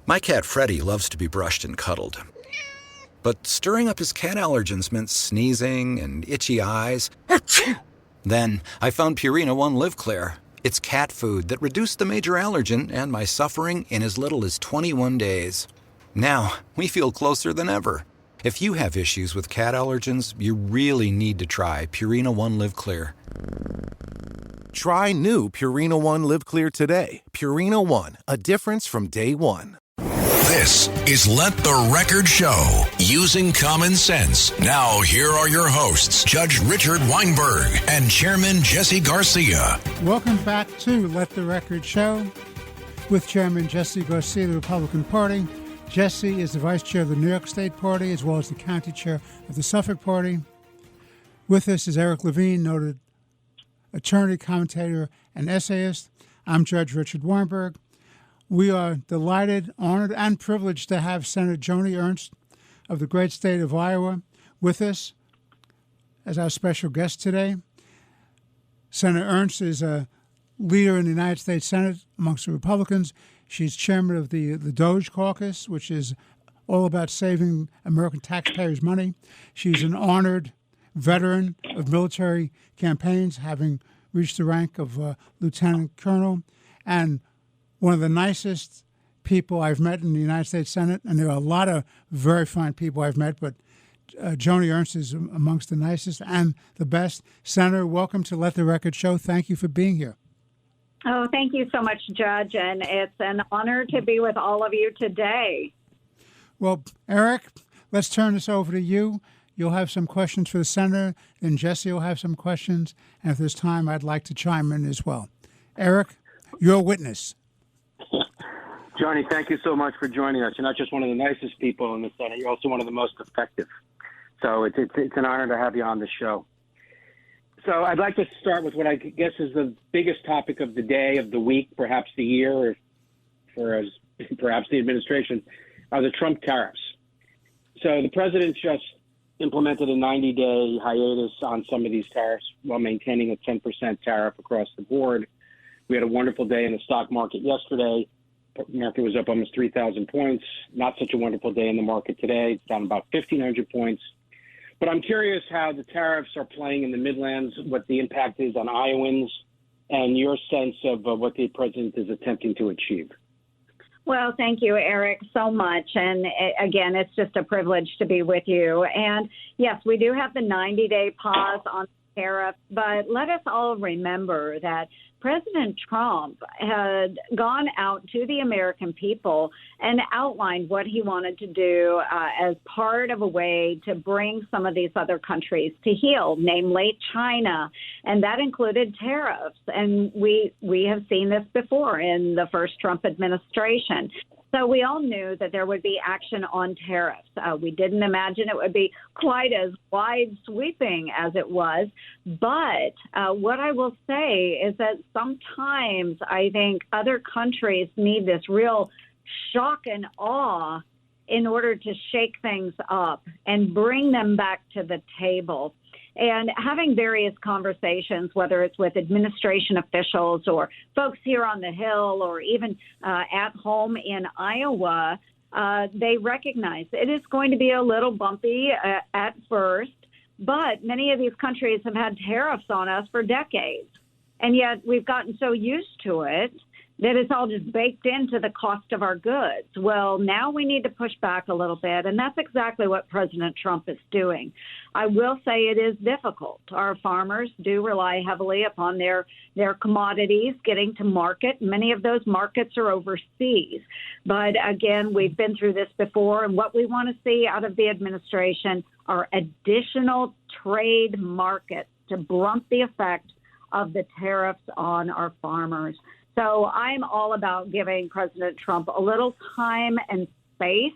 My cat Freddie loves to be brushed and cuddled. But stirring up his cat allergens meant sneezing and itchy eyes. Then I found Purina One Live Clear. It's cat food that reduced the major allergen and my suffering in as little as 21 days. Now, we feel closer than ever. If you have issues with cat allergens, you really need to try Purina One Live Clear. Try new Purina One Live Clear today. Purina One, a difference from day one. This is Let the Record Show, using common sense. Now, here are your hosts, Judge Richard Weinberg and Chairman Jesse Garcia. Welcome back to Let the Record Show with Chairman Jesse Garcia of the Republican Party. Jesse is the Vice Chair of the New York State Party, as well as the County Chair of the Suffolk Party. With us is Eric Levine, noted attorney, commentator, and essayist. I'm Judge Richard Weinberg. We are delighted, honored, and privileged to have Senator Joni Ernst of the great state of Iowa with us as our special guest today. Senator Ernst is a leader in the United States Senate amongst the Republicans. She's chairman of the Doge Caucus, which is all about saving American taxpayers' money. She's an honored veteran of military campaigns, having reached the rank of lieutenant colonel, and one of the nicest people I've met in the United States Senate. And there are a lot of very fine people I've met, but Joni Ernst is amongst the nicest and the best. Senator, welcome to Let the Record Show. Thank you for being here. Oh, thank you so much, Judge, and it's an honor to be with all of you today. Well, Eric, let's turn this over to you. You'll have some questions for the Senator, then Jesse will have some questions, and if there's time, I'd like to chime in as well. Eric, you're a witness. Johnny, thank you so much for joining us. You're not just one of the nicest people in the Senate, you're also one of the most effective. So it's an honor to have you on the show. So I'd like to start with what I guess is the biggest topic of the day, of the week, perhaps the year, or perhaps the administration, are the Trump tariffs. So the president just implemented a 90-day hiatus on some of these tariffs while maintaining a 10% tariff across the board. We had a wonderful day in the stock market yesterday. The market was up almost 3,000 points. Not such a wonderful day in the market today. It's down about 1,500 points. But I'm curious how the tariffs are playing in the Midlands, what the impact is on Iowans, and your sense of what the president is attempting to achieve. Well, thank you, Eric, so much. And again, it's just a privilege to be with you. And yes, we do have the 90-day pause on tariffs, but let us all remember that President Trump had gone out to the American people and outlined what he wanted to do as part of a way to bring some of these other countries to heel, namely China, and that included tariffs. And we have seen this before in the first Trump administration. So we all knew that there would be action on tariffs. We didn't imagine it would be quite as wide sweeping as it was. But what I will say is that sometimes I think other countries need this real shock and awe in order to shake things up and bring them back to the table. And having various conversations, whether it's with administration officials or folks here on the Hill or even at home in Iowa, they recognize it is going to be a little bumpy at first, but many of these countries have had tariffs on us for decades. And yet we've gotten so used to it that it's all just baked into the cost of our goods. Well, now we need to push back a little bit, and that's exactly what President Trump is doing. I will say it is difficult. Our farmers do rely heavily upon their commodities getting to market. Many of those markets are overseas. But again, we've been through this before, and what we want to see out of the administration are additional trade markets to blunt the effect of the tariffs on our farmers. So I'm all about giving President Trump a little time and space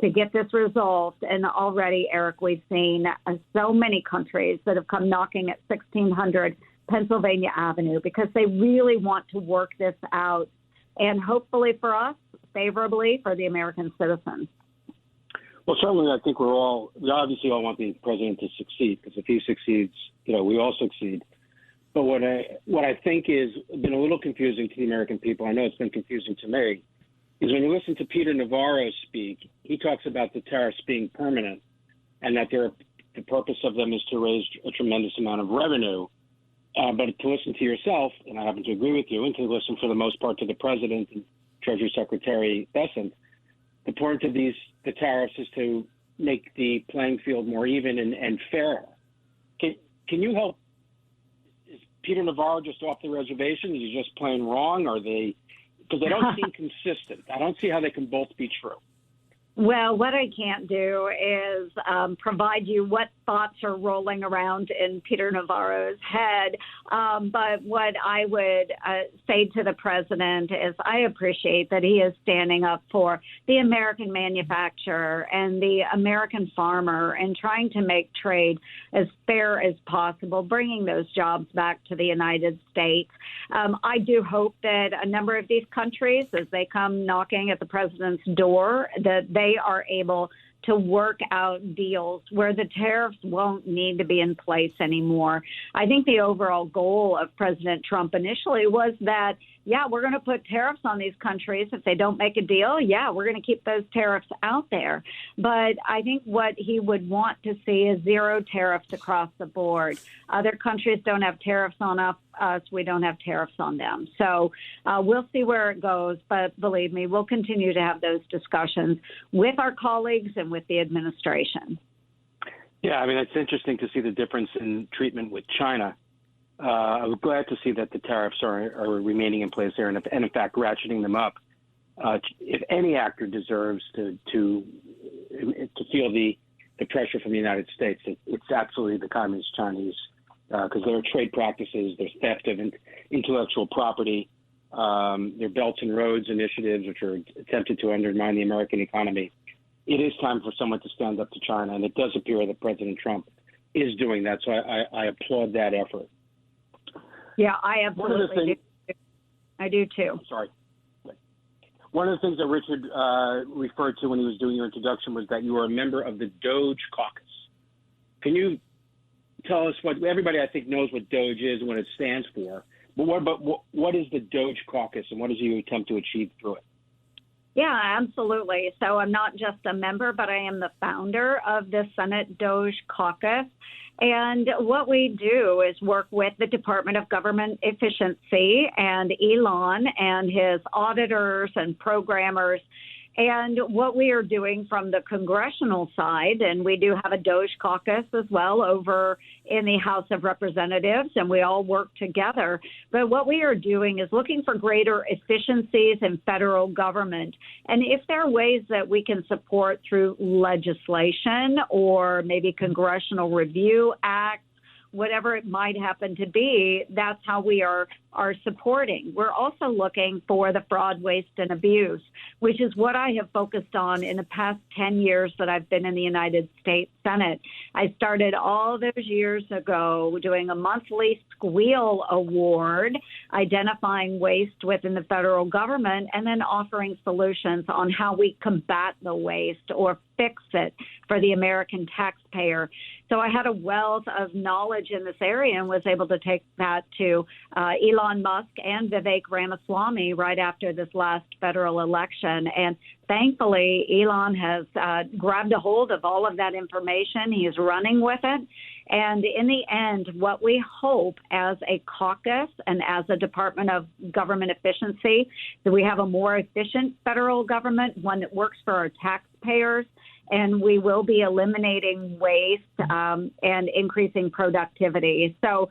to get this resolved. And already, Eric, we've seen so many countries that have come knocking at 1600 Pennsylvania Avenue because they really want to work this out. And hopefully for us, favorably for the American citizens. Well, certainly I think we obviously all want the president to succeed, because if he succeeds, we all succeed. But what I think is been a little confusing to the American people, I know it's been confusing to me, is when you listen to Peter Navarro speak, he talks about the tariffs being permanent and that the purpose of them is to raise a tremendous amount of revenue. But to listen to yourself, and I happen to agree with you, and to listen for the most part to the president and Treasury Secretary Bessent, the point of the tariffs is to make the playing field more even and fairer. Can you help? Is Peter Navarro just off the reservation? Is he just plain wrong? Are they? Because they don't seem consistent. I don't see how they can both be true. Well, what I can't do is provide you what thoughts are rolling around in Peter Navarro's head. But what I would say to the president is I appreciate that he is standing up for the American manufacturer and the American farmer and trying to make trade as fair as possible, bringing those jobs back to the United States. I do hope that a number of these countries, as they come knocking at the president's door, that they are able to work out deals where the tariffs won't need to be in place anymore. I think the overall goal of President Trump initially was that, yeah, we're going to put tariffs on these countries. If they don't make a deal, yeah, we're going to keep those tariffs out there. But I think what he would want to see is zero tariffs across the board. Other countries don't have tariffs on us. We don't have tariffs on them. So we'll see where it goes. But believe me, we'll continue to have those discussions with our colleagues and with the administration. Yeah, I mean, it's interesting to see the difference in treatment with China. I was glad to see that the tariffs are remaining in place there and in fact, ratcheting them up. If any actor deserves to feel the pressure from the United States, it's absolutely the Communist Chinese, because their trade practices, their theft of intellectual property, their Belts and Roads initiatives, which are attempted to undermine the American economy. It is time for someone to stand up to China, and it does appear that President Trump is doing that. So I applaud that effort. Yeah, I absolutely do. I do too. Sorry. One of the things that Richard referred to when he was doing your introduction was that you are a member of the Doge Caucus. Can you tell us what everybody, I think, knows what Doge is and what it stands for? But what is the Doge Caucus and what does you attempt to achieve through it? Yeah, absolutely. So I'm not just a member, but I am the founder of the Senate Doge Caucus. And what we do is work with the Department of Government Efficiency and Elon and his auditors and programmers. And what we are doing from the congressional side, and we do have a Doge caucus as well over in the House of Representatives, and we all work together. But what we are doing is looking for greater efficiencies in federal government. And if there are ways that we can support through legislation or maybe congressional review acts, whatever it might happen to be, that's how we are supporting. We're also looking for the fraud, waste, and abuse, which is what I have focused on in the past 10 years that I've been in the United States Senate. I started all those years ago doing a monthly Squeal Award, identifying waste within the federal government, and then offering solutions on how we combat the waste or fix it for the American taxpayer. So I had a wealth of knowledge in this area and was able to take that to Elon Musk and Vivek Ramaswamy right after this last federal election. And thankfully, Elon has grabbed a hold of all of that information. He is running with it. And in the end, what we hope as a caucus and as a Department of Government Efficiency, that we have a more efficient federal government, one that works for our taxpayers, and we will be eliminating waste and increasing productivity. So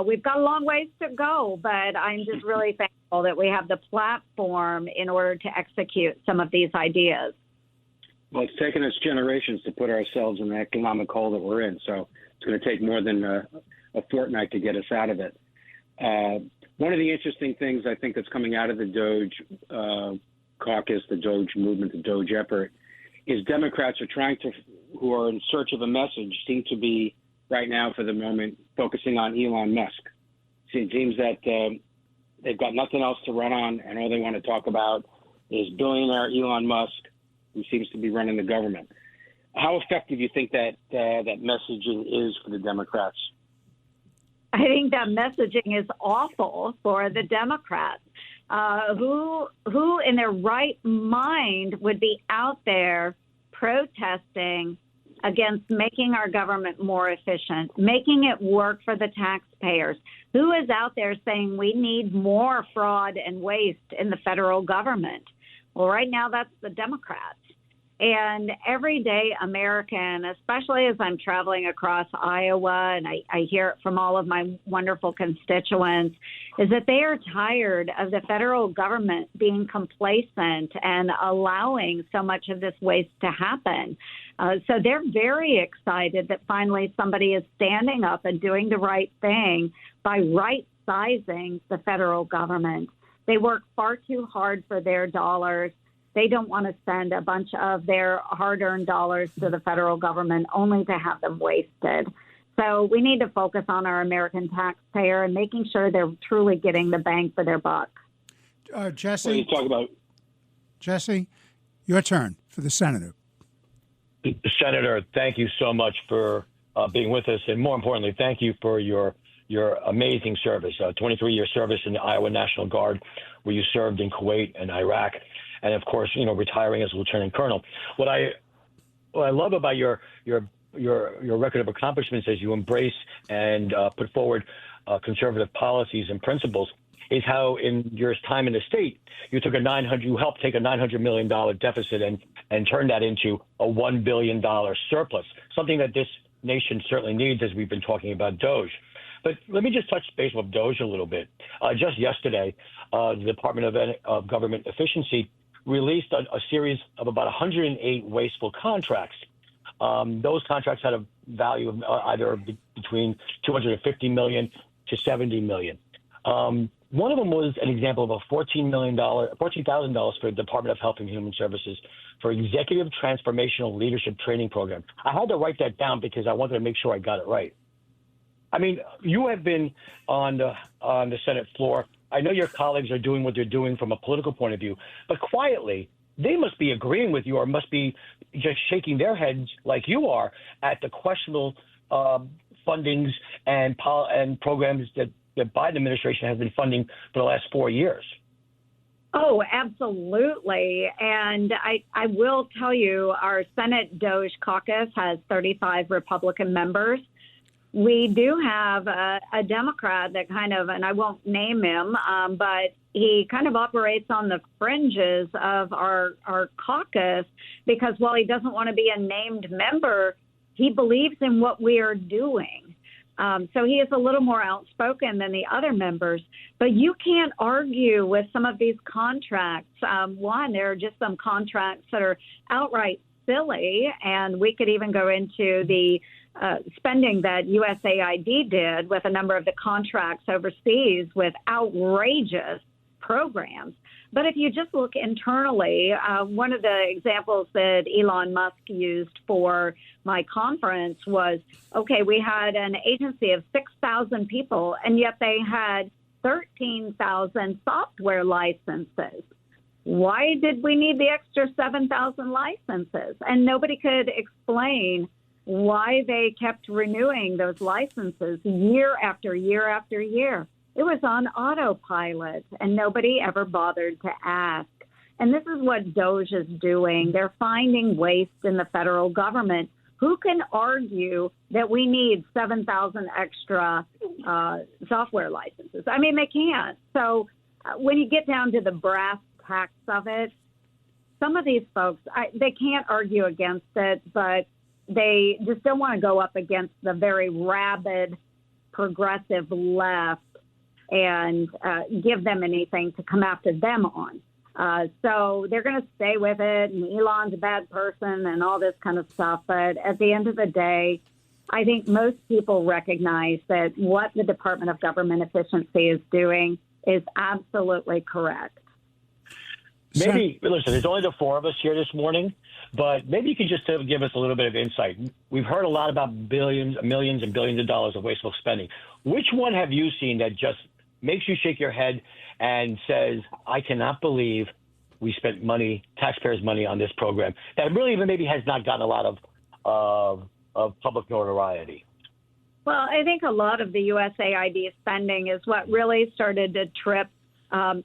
we've got a long ways to go, but I'm just really thankful that we have the platform in order to execute some of these ideas. Well, it's taken us generations to put ourselves in the economic hole that we're in, so it's going to take more than a fortnight to get us out of it. One of the interesting things I think that's coming out of the Doge caucus, the Doge movement, the Doge effort, is Democrats are trying to, who are in search of a message, seem to be right now for the moment focusing on Elon Musk. It seems that they've got nothing else to run on, and all they want to talk about is billionaire Elon Musk, who seems to be running the government. How effective do you think that messaging is for the Democrats? I think that messaging is awful for the Democrats. Who in their right mind would be out there protesting against making our government more efficient, making it work for the taxpayers? Who is out there saying we need more fraud and waste in the federal government? Well, right now that's the Democrats. And everyday American, especially as I'm traveling across Iowa, and I hear it from all of my wonderful constituents, is that they are tired of the federal government being complacent and allowing so much of this waste to happen. So they're very excited that finally somebody is standing up and doing the right thing by right-sizing the federal government. They work far too hard for their dollars. They don't want to spend a bunch of their hard-earned dollars to the federal government only to have them wasted. So we need to focus on our American taxpayer and making sure they're truly getting the bang for their buck. Jesse, What are you talking about? Jesse, your turn for the senator. Senator, thank you so much for being with us. And more importantly, thank you for your amazing service, 23-year service in the Iowa National Guard, where you served in Kuwait and Iraq. And of course, retiring as a lieutenant colonel. What I love about your record of accomplishments as you embrace and put forward conservative policies and principles is how, in your time in the state, you helped take a $900 million deficit and turn that into a $1 billion surplus, something that this nation certainly needs, as we've been talking about DOGE. But let me just touch base with DOGE a little bit. Just yesterday, the Department of Government Efficiency released a series of about 108 wasteful contracts. Those contracts had a value of either between $250 million to $70 million. One of them was an example of a $14,000 for the Department of Health and Human Services for Executive Transformational Leadership Training Program. I had to write that down because I wanted to make sure I got it right. I mean, you have been on the Senate floor. I know your colleagues are doing what they're doing from a political point of view, but quietly, they must be agreeing with you or must be just shaking their heads like you are at the questionable fundings and programs that the Biden administration has been funding for the last 4 years. Oh, absolutely. And I will tell you, our Senate DOGE caucus has 35 Republican members. We do have a Democrat that kind of, and I won't name him, but he kind of operates on the fringes of our caucus because while he doesn't want to be a named member, he believes in what we are doing. So he is a little more outspoken than the other members. But you can't argue with some of these contracts. One, there are just some contracts that are outright silly, and we could even go into the spending that USAID did with a number of the contracts overseas with outrageous programs. But if you just look internally, one of the examples that Elon Musk used for my conference was, okay, we had an agency of 6,000 people, and yet they had 13,000 software licenses. Why did we need the extra 7,000 licenses? And nobody could explain why they kept renewing those licenses year after year after year. It was on autopilot, and nobody ever bothered to ask. And this is what DOGE is doing. They're finding waste in the federal government. Who can argue that we need 7,000 extra software licenses? I mean, they can't. So when you get down to the brass tacks of it, some of these folks, they can't argue against it, but they just don't want to go up against the very rabid progressive left and give them anything to come after them on. So they're going to stay with it, and Elon's a bad person and all this kind of stuff. But at the end of the day, I think most people recognize that what the Department of Government Efficiency is doing is absolutely correct. Maybe, listen, there's only the four of us here this morning, but maybe you could just give us a little bit of insight. We've heard a lot about billions, millions, and billions of dollars of wasteful spending. Which one have you seen that just makes you shake your head and says, I cannot believe we spent money, taxpayers' money on this program that really even maybe has not gotten a lot of public notoriety? Well, I think a lot of the USAID spending is what really started to trip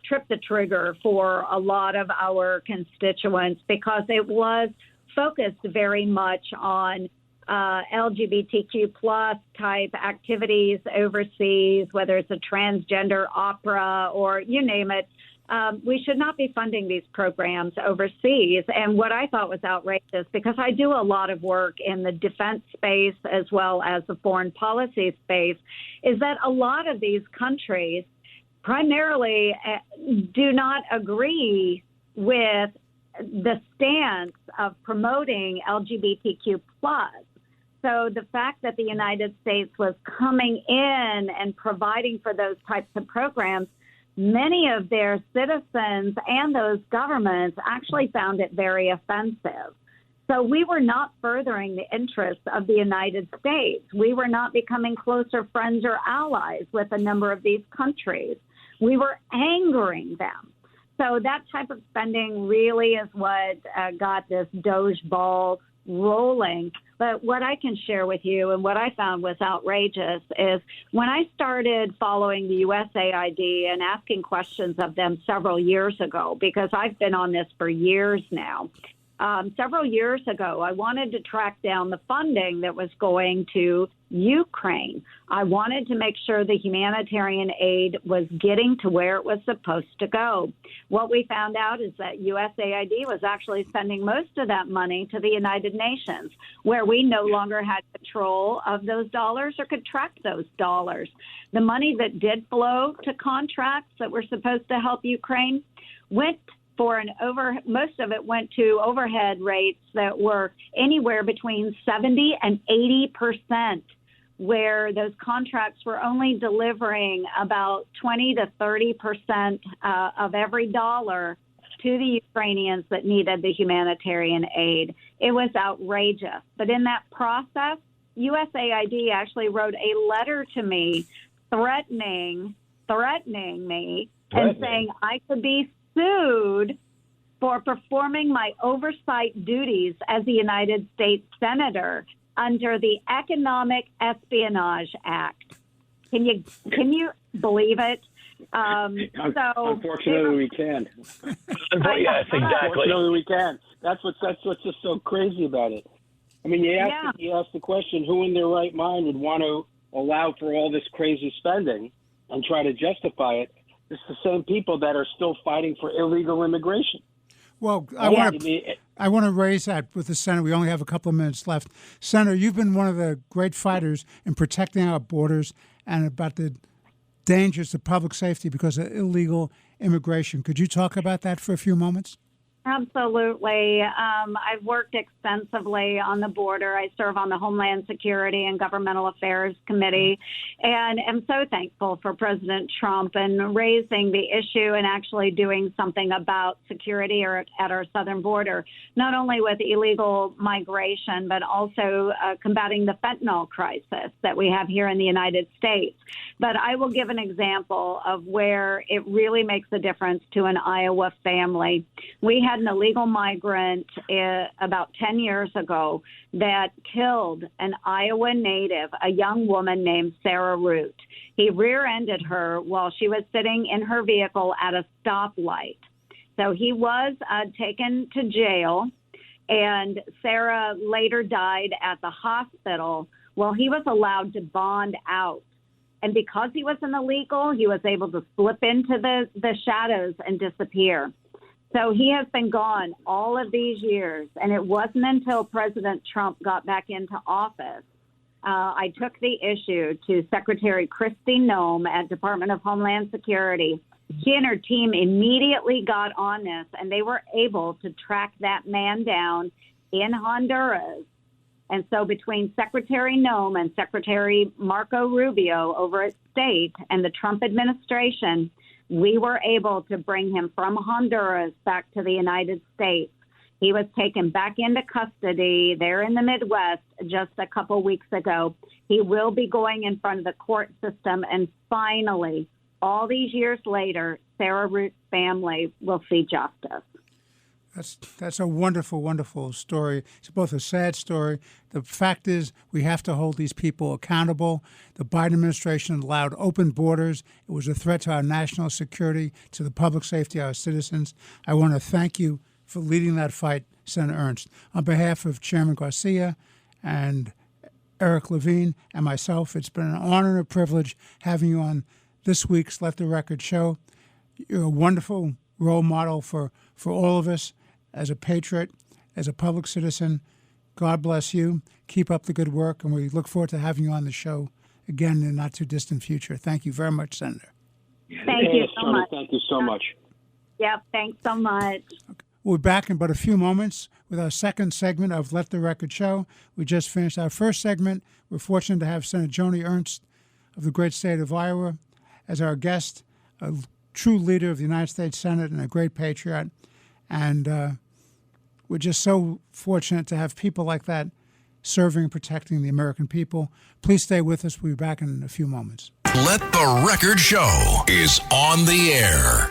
tripped the trigger for a lot of our constituents because it was focused very much on LGBTQ plus type activities overseas, whether it's a transgender opera or you name it. We should not be funding these programs overseas. And what I thought was outrageous, because I do a lot of work in the defense space as well as the foreign policy space, is that a lot of these countries primarily do not agree with the stance of promoting LGBTQ plus. So the fact that the United States was coming in and providing for those types of programs, many of their citizens and those governments actually found it very offensive. So we were not furthering the interests of the United States. We were not becoming closer friends or allies with a number of these countries. We were angering them. So that type of spending really is what got this Doge ball rolling. But what I can share with you and what I found was outrageous is when I started following the USAID and asking questions of them several years ago, because I've been on this for years now. Several years ago, I wanted to track down the funding that was going to Ukraine. I wanted to make sure the humanitarian aid was getting to where it was supposed to go. What we found out is that USAID was actually sending most of that money to the United Nations, where we no longer had control of those dollars or could track those dollars. The money that did flow to contracts that were supposed to help Ukraine went most of it went to overhead rates that were anywhere between 70 and 80%, where those contracts were only delivering about 20 to 30% of every dollar to the Ukrainians that needed the humanitarian aid. It was outrageous. But in that process, USAID actually wrote a letter to me threatening me and saying I could be sued for performing my oversight duties as a United States Senator under the Economic Espionage Act. Can you believe it? Unfortunately, we can. Yes, exactly. Unfortunately, we can. That's what's just so crazy about it. I mean, you ask the question: who in their right mind would want to allow for all this crazy spending and try to justify it? It's the same people that are still fighting for illegal immigration. Well, I want to raise that with the Senator. We only have a couple of minutes left. Senator, you've been one of the great fighters in protecting our borders and about the dangers to public safety because of illegal immigration. Could you talk about that for a few moments? Absolutely. I've worked extensively on the border. I serve on the Homeland Security and Governmental Affairs Committee, and am so thankful for President Trump and raising the issue and actually doing something about security at our southern border, not only with illegal migration, but also combating the fentanyl crisis that we have here in the United States. But I will give an example of where it really makes a difference to an Iowa family. We had an illegal migrant about 10 years ago that killed an Iowa native, a young woman named Sarah Root. He rear-ended her while she was sitting in her vehicle at a stoplight. So he was taken to jail, and Sarah later died at the hospital. Well, he was allowed to bond out. And because he was an illegal, he was able to slip into the shadows and disappear. So he has been gone all of these years, and it wasn't until President Trump got back into office. I took the issue to Secretary Kristi Noem at Department of Homeland Security. She and her team immediately got on this, and they were able to track that man down in Honduras. And so between Secretary Noem and Secretary Marco Rubio over at State and the Trump administration, we were able to bring him from Honduras back to the United States. He was taken back into custody there in the Midwest just a couple weeks ago. He will be going in front of the court system, and finally, all these years later, Sarah Root's family will see justice. That's a wonderful, wonderful story. It's both a sad story. The fact is we have to hold these people accountable. The Biden administration allowed open borders. It was a threat to our national security, to the public safety of our citizens. I want to thank you for leading that fight, Senator Ernst. On behalf of Chairman Garcia and Eric Levine and myself, it's been an honor and a privilege having you on this week's Let the Record Show. You're a wonderful role model for all of us as a patriot, as a public citizen. God bless you. Keep up the good work, and we look forward to having you on the show again in the not-too-distant future. Thank you very much, Senator. Thank you so much. Thank you so much. Yep, thanks so much. Okay. We'll be back in but a few moments with our second segment of Let the Record Show. We just finished our first segment. We're fortunate to have Senator Joni Ernst of the great state of Iowa as our guest, a true leader of the United States Senate and a great patriot. And we're just so fortunate to have people like that serving and protecting the American people. Please stay with us. We'll be back in a few moments. Let the Record Show is on the air.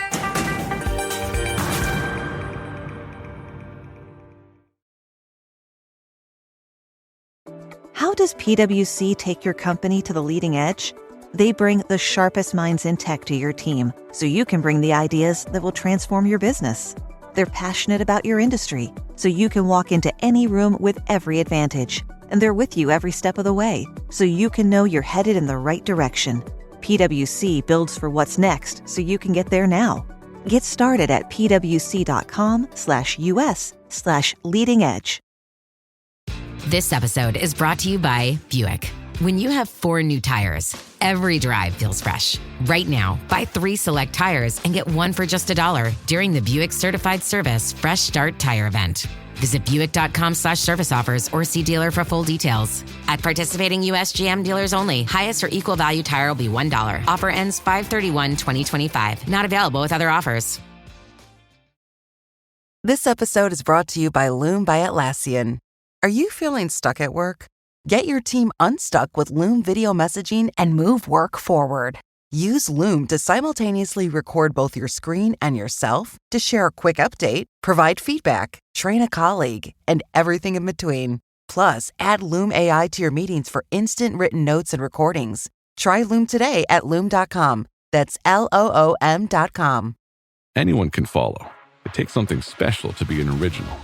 How does PwC take your company to the leading edge? They bring the sharpest minds in tech to your team, so you can bring the ideas that will transform your business. They're passionate about your industry, so you can walk into any room with every advantage. And they're with you every step of the way, so you can know you're headed in the right direction. PwC builds for what's next, so you can get there now. Get started at pwc.com/us/leading edge. This episode is brought to you by Buick. When you have 4 new tires, every drive feels fresh. Right now, buy 3 select tires and get 1 for just $1 during the Buick Certified Service Fresh Start Tire Event. Visit Buick.com/service offers or see dealer for full details. At participating U.S. GM dealers only, highest or equal value tire will be $1. Offer ends 5/31/2025. Not available with other offers. This episode is brought to you by Loom by Atlassian. Are you feeling stuck at work? Get your team unstuck with Loom video messaging and move work forward. Use Loom to simultaneously record both your screen and yourself to share a quick update, provide feedback, train a colleague, and everything in between. Plus, add Loom AI to your meetings for instant written notes and recordings. Try Loom today at Loom.com. That's LOOM.com. Anyone can follow. It takes something special to be an original.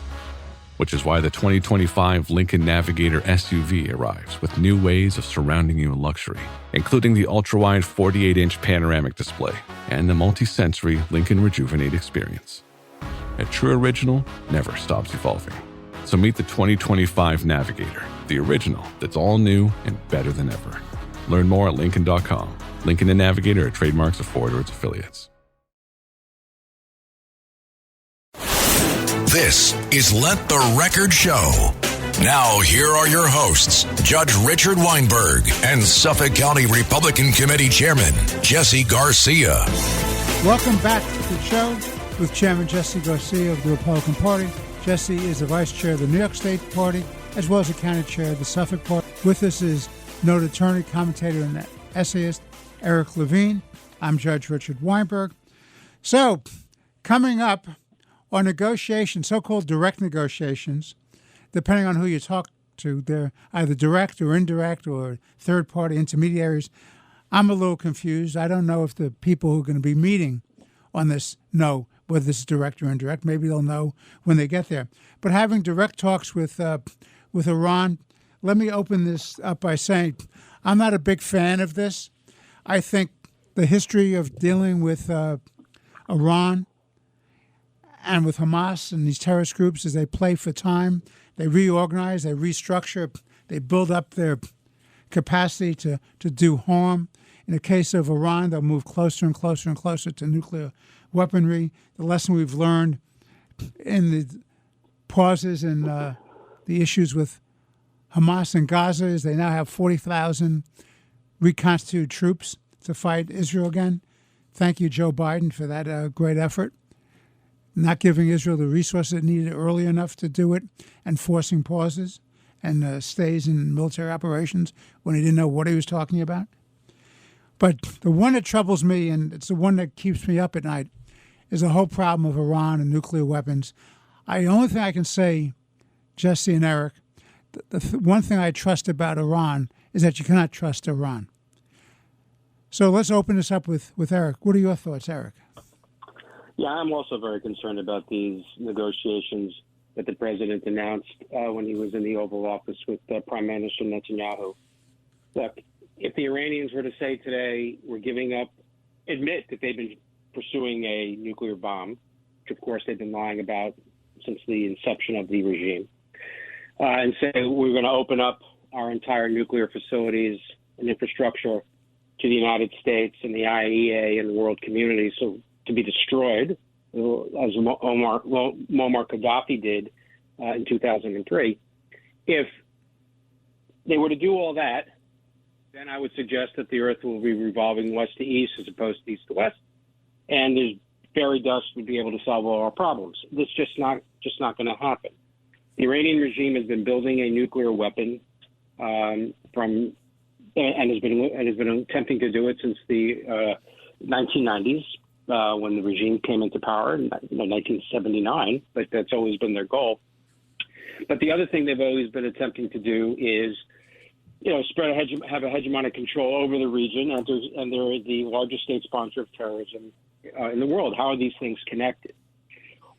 Which is why the 2025 Lincoln Navigator SUV arrives with new ways of surrounding you in luxury, including the ultra-wide 48-inch panoramic display and the multi-sensory Lincoln Rejuvenate experience. A true original never stops evolving. So meet the 2025 Navigator, the original that's all new and better than ever. Learn more at Lincoln.com. Lincoln and Navigator are trademarks of Ford or its affiliates. This is Let the Record Show. Now, here are your hosts, Judge Richard Weinberg and Suffolk County Republican Committee Chairman Jesse Garcia. Welcome back to the show with Chairman Jesse Garcia of the Republican Party. Jesse is the Vice Chair of the New York State Party, as well as the County Chair of the Suffolk Party. With us is noted attorney, commentator, and essayist Eric Levine. I'm Judge Richard Weinberg. So, coming up are negotiations, so-called direct negotiations, depending on who you talk to. They're either direct or indirect or third-party intermediaries. I'm a little confused. I don't know if the people who are going to be meeting on this know whether this is direct or indirect. Maybe they'll know when they get there. But having direct talks with Iran, let me open this up by saying I'm not a big fan of this. I think the history of dealing with Iran and with Hamas and these terrorist groups is they play for time. They reorganize, they restructure, they build up their capacity to do harm. In the case of Iran, they'll move closer and closer and closer to nuclear weaponry. The lesson we've learned in the pauses in the issues with Hamas and Gaza is they now have 40,000 reconstituted troops to fight Israel again. Thank you, Joe Biden, for that great effort. Not giving Israel the resources it needed early enough to do it, and forcing pauses and stays in military operations when he didn't know what he was talking about. But the one that troubles me, and it's the one that keeps me up at night, is the whole problem of Iran and nuclear weapons. The only thing I can say, Jesse and Eric, the one thing I trust about Iran is that you cannot trust Iran. So let's open this up with Eric. What are your thoughts, Eric? Yeah, I'm also very concerned about these negotiations that the president announced when he was in the Oval Office with Prime Minister Netanyahu. Look, if the Iranians were to say today we're giving up, admit that they've been pursuing a nuclear bomb, which of course they've been lying about since the inception of the regime, and say we're going to open up our entire nuclear facilities and infrastructure to the United States and the IAEA and the world community, so to be destroyed, as Muammar Gaddafi did in 2003. If they were to do all that, then I would suggest that the Earth will be revolving west to east as opposed to east to west, and the fairy dust would be able to solve all our problems. This is just not going to happen. The Iranian regime has been building a nuclear weapon and has been attempting to do it since the 1990s when the regime came into power in 1979. But that's always been their goal. But the other thing they've always been attempting to do is, have a hegemonic control over the region, and they're the largest state sponsor of terrorism in the world. How are these things connected?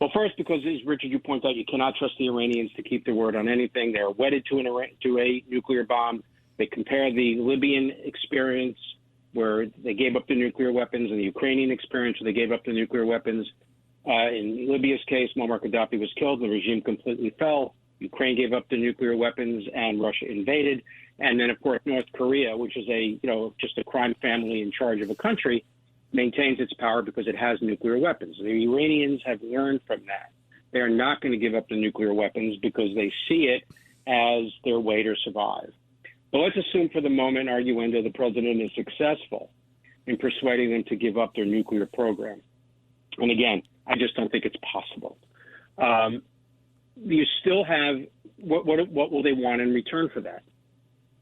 Well, first, because, as Richard, you point out, you cannot trust the Iranians to keep their word on anything. They're wedded to a nuclear bomb. They compare the Libyan experience, where they gave up the nuclear weapons, and the Ukrainian experience, where they gave up the nuclear weapons. In Libya's case, Muammar Gaddafi was killed, and the regime completely fell. Ukraine gave up the nuclear weapons, and Russia invaded. And then, of course, North Korea, which is just a crime family in charge of a country, maintains its power because it has nuclear weapons. The Iranians have learned from that. They are not going to give up the nuclear weapons because they see it as their way to survive. But let's assume for the moment, arguendo, the president is successful in persuading them to give up their nuclear program. And again, I just don't think it's possible. You still have, what will they want in return for that?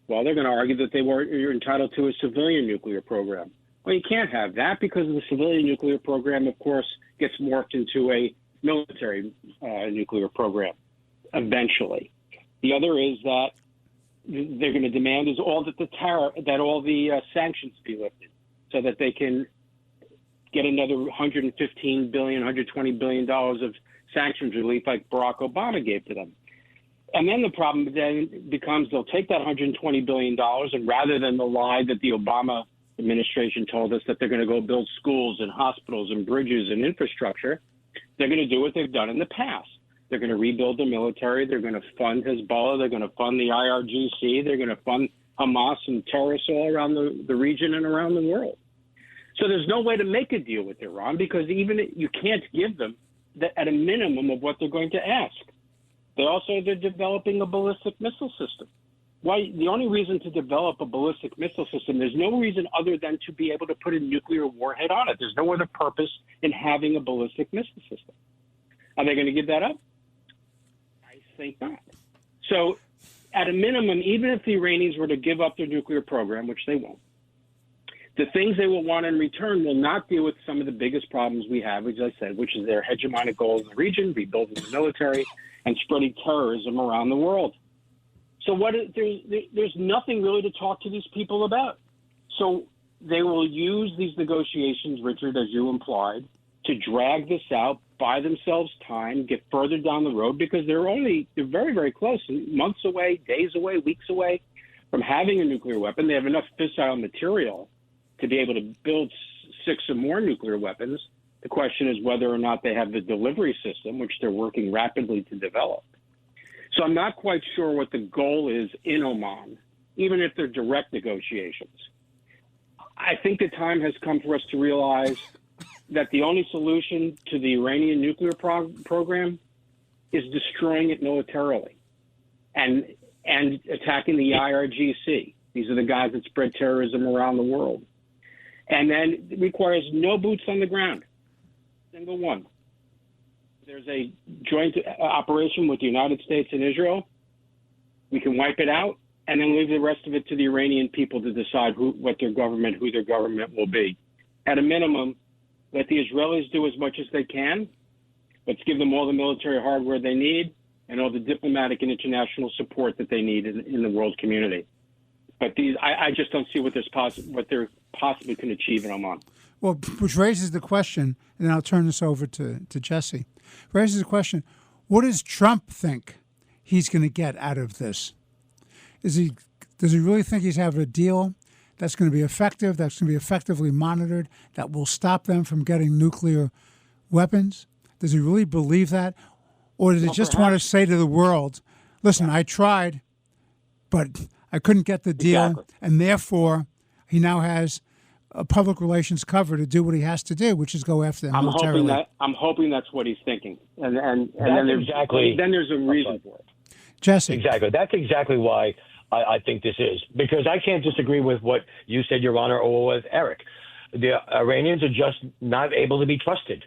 Well, they're going to argue that you're entitled to a civilian nuclear program. Well, you can't have that because the civilian nuclear program, of course, gets morphed into a military nuclear program eventually. The other is that they're going to demand is all the sanctions be lifted so that they can get another $115 billion, $120 billion of sanctions relief like Barack Obama gave to them. And then the problem then becomes they'll take that $120 billion, and rather than the lie that the Obama administration told us that they're going to go build schools and hospitals and bridges and infrastructure, they're going to do what they've done in the past. They're going to rebuild the military. They're going to fund Hezbollah. They're going to fund the IRGC. They're going to fund Hamas and terrorists all around the region and around the world. So there's no way to make a deal with Iran because even you can't give them at a minimum of what they're going to ask. They're developing a ballistic missile system. Why? The only reason to develop a ballistic missile system, there's no reason other than to be able to put a nuclear warhead on it. There's no other purpose in having a ballistic missile system. Are they going to give that up? I think not. So at a minimum, even if the Iranians were to give up their nuclear program, which they won't, the things they will want in return will not deal with some of the biggest problems we have, as I said, which is their hegemonic goals in the region, rebuilding the military, and spreading terrorism around the world. So there's nothing really to talk to these people about. So they will use these negotiations, Richard, as you implied, to drag this out, buy themselves time, get further down the road, because they're very, very close, months away, days away, weeks away from having a nuclear weapon. They have enough fissile material to be able to build 6 or more nuclear weapons. The question is whether or not they have the delivery system, which they're working rapidly to develop. So I'm not quite sure what the goal is in Oman, even if they're direct negotiations. I think the time has come for us to realize that the only solution to the Iranian nuclear program is destroying it militarily and attacking the IRGC. These are the guys that spread terrorism around the world. And then it requires no boots on the ground, single one. There's a joint operation with the United States and Israel. We can wipe it out and then leave the rest of it to the Iranian people to decide who their government will be. At a minimum, let the Israelis do as much as they can, Let's give them all the military hardware they need and all the diplomatic and international support that they need in the world community. But I just don't see what they're possibly can achieve in Oman. Well, which raises the question, and then I'll turn this over to Jesse. Raises the question: what does Trump think he's going to get out of this? Does he really think he's having a deal that's going to be effective, that's going to be effectively monitored, that will stop them from getting nuclear weapons? Does he really believe that? Or does he just want to say to the world, listen, I tried, but I couldn't get the deal, Exactly. and therefore he now has a public relations cover to do what he has to do, which is go after them militarily. I'm hoping that's what he's thinking. And then there's a reason for it. Jesse. Exactly. That's exactly why I think this is, because I can't disagree with what you said, Your Honor, or with Eric. The Iranians are just not able to be trusted.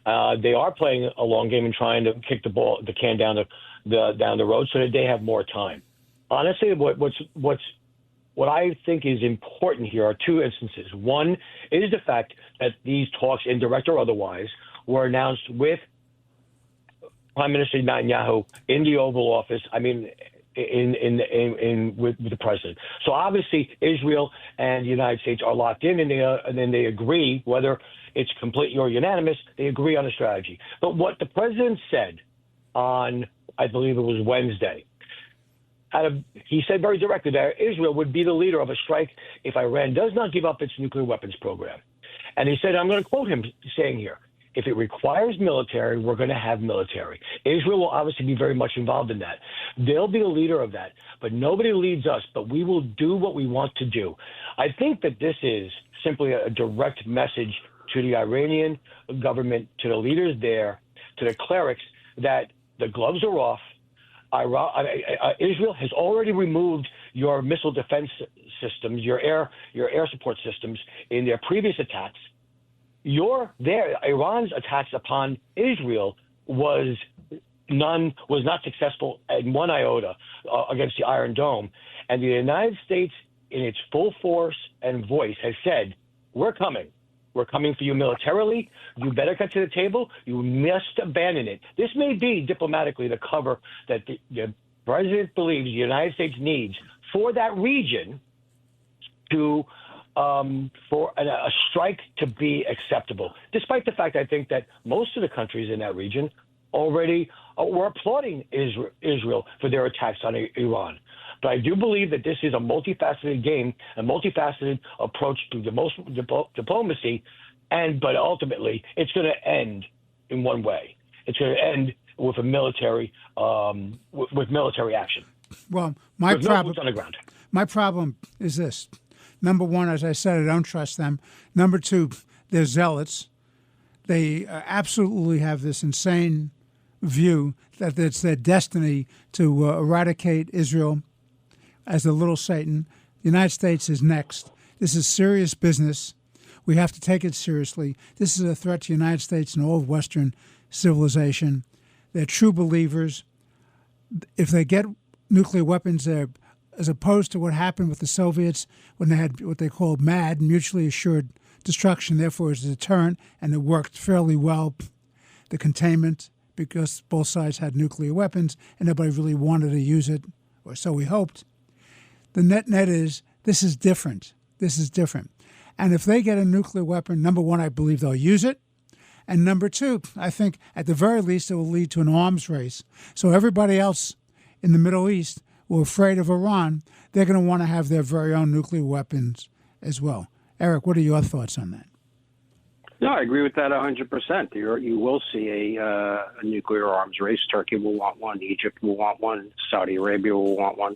They are playing a long game and trying to kick the can down the road so that they have more time. Honestly, what I think is important here are two instances. One is the fact that these talks, indirect or otherwise, were announced with Prime Minister Netanyahu in the Oval Office. I mean, with the president. So obviously, Israel and the United States are locked in, and then they agree, whether it's complete or unanimous, they agree on a strategy. But what the president said on, I believe it was Wednesday, he said very directly that Israel would be the leader of a strike if Iran does not give up its nuclear weapons program. And he said, I'm going to quote him saying here, if it requires military, we're going to have military. Israel will obviously be very much involved in that. They'll be the leader of that, but nobody leads us, but we will do what we want to do. I think that this is simply a direct message to the Iranian government, to the leaders there, to the clerics, that the gloves are off. Israel has already removed your missile defense systems, your air support systems in their previous attacks. Iran's attacks upon Israel was not successful in one iota against the Iron Dome, and the United States, in its full force and voice, has said, "We're coming. We're coming for you militarily. You better get to the table. You must abandon it." This may be diplomatically the cover that the president believes the United States needs for that region for a strike to be acceptable, despite the fact I think that most of the countries in that region already were applauding Israel for their attacks on Iran. But I do believe that this is a multifaceted game, a multifaceted approach to diplomacy, but ultimately it's going to end in one way. It's going to end with a military action. Well, no boots on the ground. My problem is this. Number one, as I said, I don't trust them. Number two, they're zealots. They absolutely have this insane view that it's their destiny to eradicate Israel as the little Satan. The United States is next. This is serious business. We have to take it seriously. This is a threat to the United States and all of Western civilization. They're true believers. If they get nuclear weapons, they're, as opposed to what happened with the Soviets when they had what they called MAD, mutually assured destruction, therefore it's a deterrent, and it worked fairly well, the containment, because both sides had nuclear weapons and nobody really wanted to use it, or so we hoped. The net is, this is different. This is different. And if they get a nuclear weapon, number one, I believe they'll use it. And number two, I think at the very least it will lead to an arms race. So everybody else in the Middle East who are afraid of Iran, they're going to want to have their very own nuclear weapons as well. Eric, what are your thoughts on that? No, I agree with that 100%. You will see a nuclear arms race. Turkey will want one. Egypt will want one. Saudi Arabia will want one.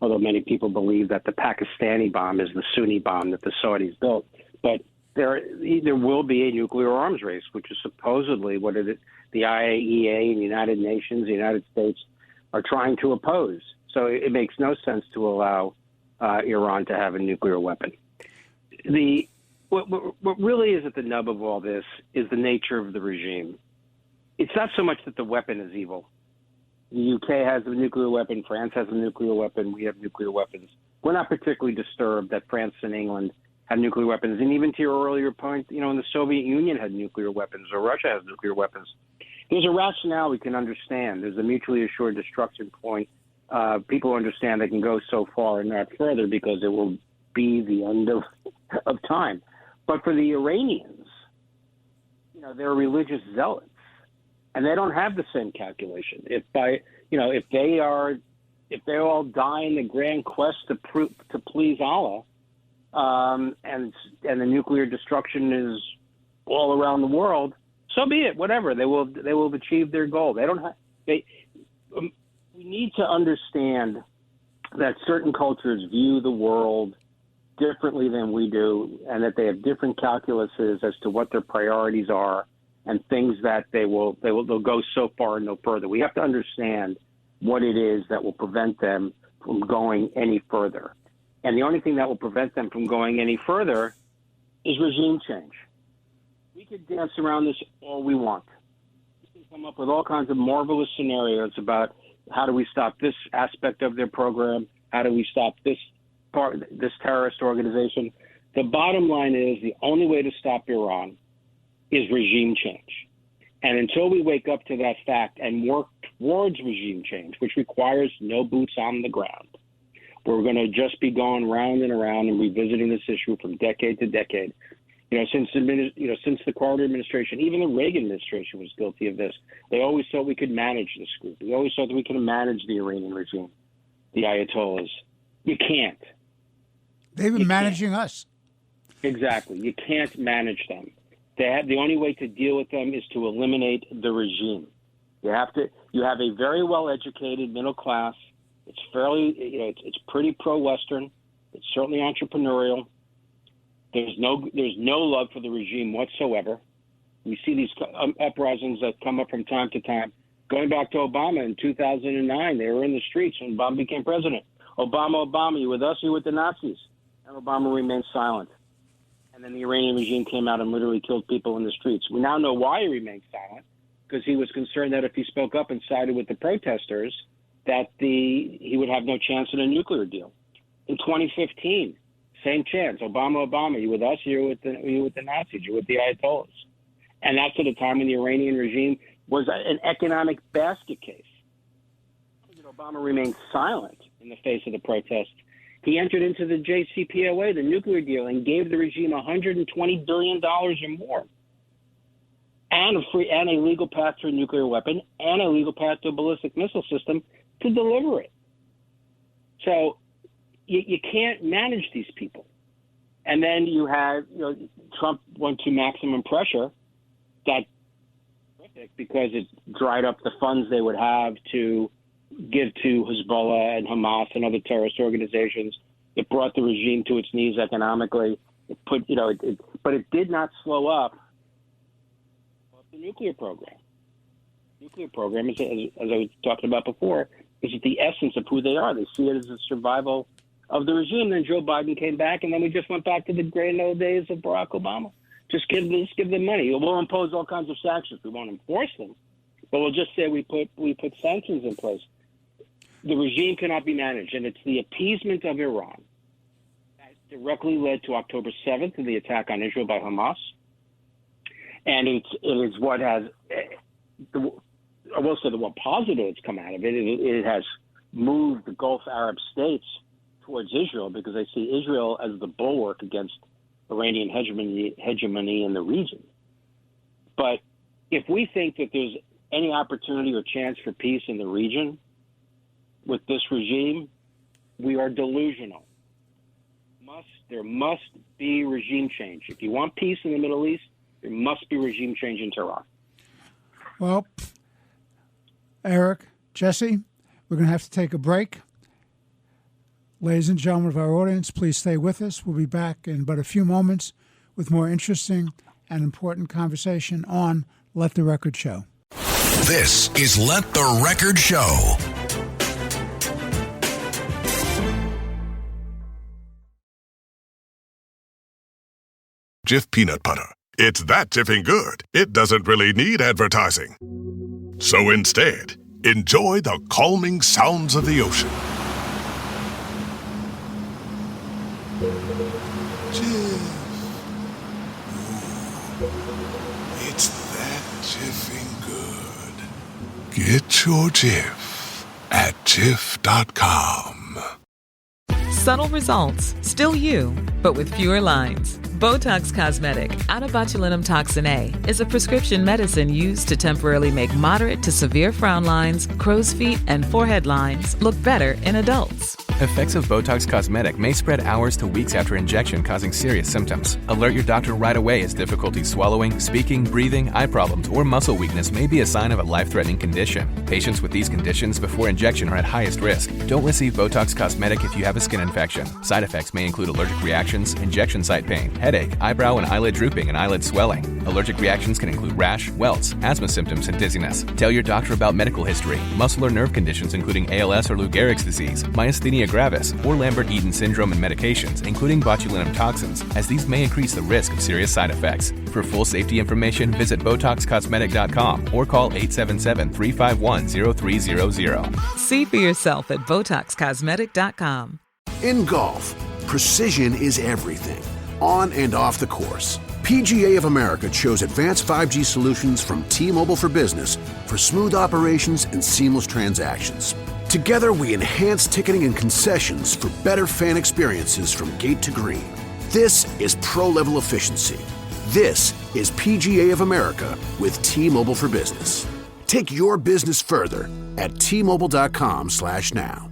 Although many people believe that the Pakistani bomb is the Sunni bomb that the Saudis built. But there will be a nuclear arms race, which is supposedly what the IAEA and the United Nations, the United States, are trying to oppose. So it makes no sense to allow Iran to have a nuclear weapon. What really is at the nub of all this is the nature of the regime. It's not so much that the weapon is evil. The UK has a nuclear weapon. France has a nuclear weapon. We have nuclear weapons. We're not particularly disturbed that France and England have nuclear weapons. And even to your earlier point, the Soviet Union had nuclear weapons, or Russia has nuclear weapons. there's a rationale we can understand. There's a mutually assured destruction point. People understand they can go so far and not further because it will be the end of time. But for the Iranians, they're religious zealots, and they don't have the same calculation. If they all die in the grand quest to please Allah, and the nuclear destruction is all around the world, so be it. Whatever, they will have achieved their goal. We need to understand that certain cultures view the world differently than we do, and that they have different calculuses as to what their priorities are, and things that they'll go so far and no further. We have to understand what it is that will prevent them from going any further. And the only thing that will prevent them from going any further is regime change. We could dance around this all we want. We can come up with all kinds of marvelous scenarios about how do we stop this aspect of their program, how do we stop this terrorist organization. The bottom line is the only way to stop Iran is regime change. And until we wake up to that fact and work towards regime change, which requires no boots on the ground, we're going to just be going round and around and revisiting this issue from decade to decade. Since the Carter administration, even the Reagan administration was guilty of this. They always thought we could manage this group. We always thought that we could manage the Iranian regime, the Ayatollahs. You can't. They've been managing us. Exactly. You can't manage them. The only way to deal with them is to eliminate the regime. You have a very well-educated middle class. It's fairly, it's pretty pro-Western. It's certainly entrepreneurial. There's no love for the regime whatsoever. We see these uprisings that come up from time to time. Going back to Obama in 2009, they were in the streets when Obama became president. Obama, you with us, you with the Nazis? And Obama remained silent. And then the Iranian regime came out and literally killed people in the streets. We now know why he remained silent, because he was concerned that if he spoke up and sided with the protesters, that he would have no chance in a nuclear deal. In 2015, same chance. Obama, you with us, you with the Nazis, you with the Ayatollahs. And that's at a time when the Iranian regime was an economic basket case. Obama remained silent in the face of the protests. He entered into the JCPOA, the nuclear deal, and gave the regime $120 billion or more, and a legal path to a nuclear weapon, and a legal path to a ballistic missile system to deliver it. So you can't manage these people. And then you have, Trump went to maximum pressure. That's terrific because it dried up the funds they would have to give to Hezbollah and Hamas and other terrorist organizations. It brought the regime to its knees economically. But it did not slow up the nuclear program. The nuclear program, as I was talking about before, is the essence of who they are. They see it as a survival of the regime. Then Joe Biden came back, and then we just went back to the grand old days of Barack Obama. Just give them money. We'll impose all kinds of sanctions. We won't enforce them, but we'll just say we put sanctions in place. The regime cannot be managed, and it's the appeasement of Iran that directly led to October 7th and the attack on Israel by Hamas. And it is what has, I will say the one positive that's come out of it, it has moved the Gulf Arab states towards Israel because they see Israel as the bulwark against Iranian hegemony in the region. But if we think that there's any opportunity or chance for peace in the region with this regime, we are delusional. There must be regime change. If you want peace in the Middle East, there must be regime change in Tehran. Well, Eric, Jesse, we're going to have to take a break. Ladies and gentlemen of our audience, please stay with us. We'll be back in but a few moments with more interesting and important conversation on Let the Record Show. This is Let the Record Show. Jif peanut butter. It's that jiffing good, it doesn't really need advertising. So instead, enjoy the calming sounds of the ocean. Jif. Ooh, it's that jiffing good. Get your Jif at Jif.com. Subtle results, still you, but with fewer lines. Botox Cosmetic, out of botulinum toxin A, is a prescription medicine used to temporarily make moderate to severe frown lines, crow's feet, and forehead lines look better in adults. Effects of Botox Cosmetic may spread hours to weeks after injection, causing serious symptoms. Alert your doctor right away as difficulty swallowing, speaking, breathing, eye problems, or muscle weakness may be a sign of a life-threatening condition. Patients with these conditions before injection are at highest risk. Don't receive Botox Cosmetic if you have a skin infection. Side effects may include allergic reactions, injection site pain, headache, eyebrow and eyelid drooping, and eyelid swelling. Allergic reactions can include rash, welts, asthma symptoms, and dizziness. Tell your doctor about medical history, muscle or nerve conditions including ALS or Lou Gehrig's disease, myasthenia gravis, or Lambert-Eaton syndrome, and medications, including botulinum toxins, as these may increase the risk of serious side effects. For full safety information, visit BotoxCosmetic.com or call 877-351-0300. See for yourself at BotoxCosmetic.com. In golf, precision is everything, on and off the course. PGA of America chose advanced 5G solutions from T-Mobile for Business for smooth operations and seamless transactions. Together, we enhance ticketing and concessions for better fan experiences from gate to green. This is pro-level efficiency. This is PGA of America with T-Mobile for Business. Take your business further at T-Mobile.com/now.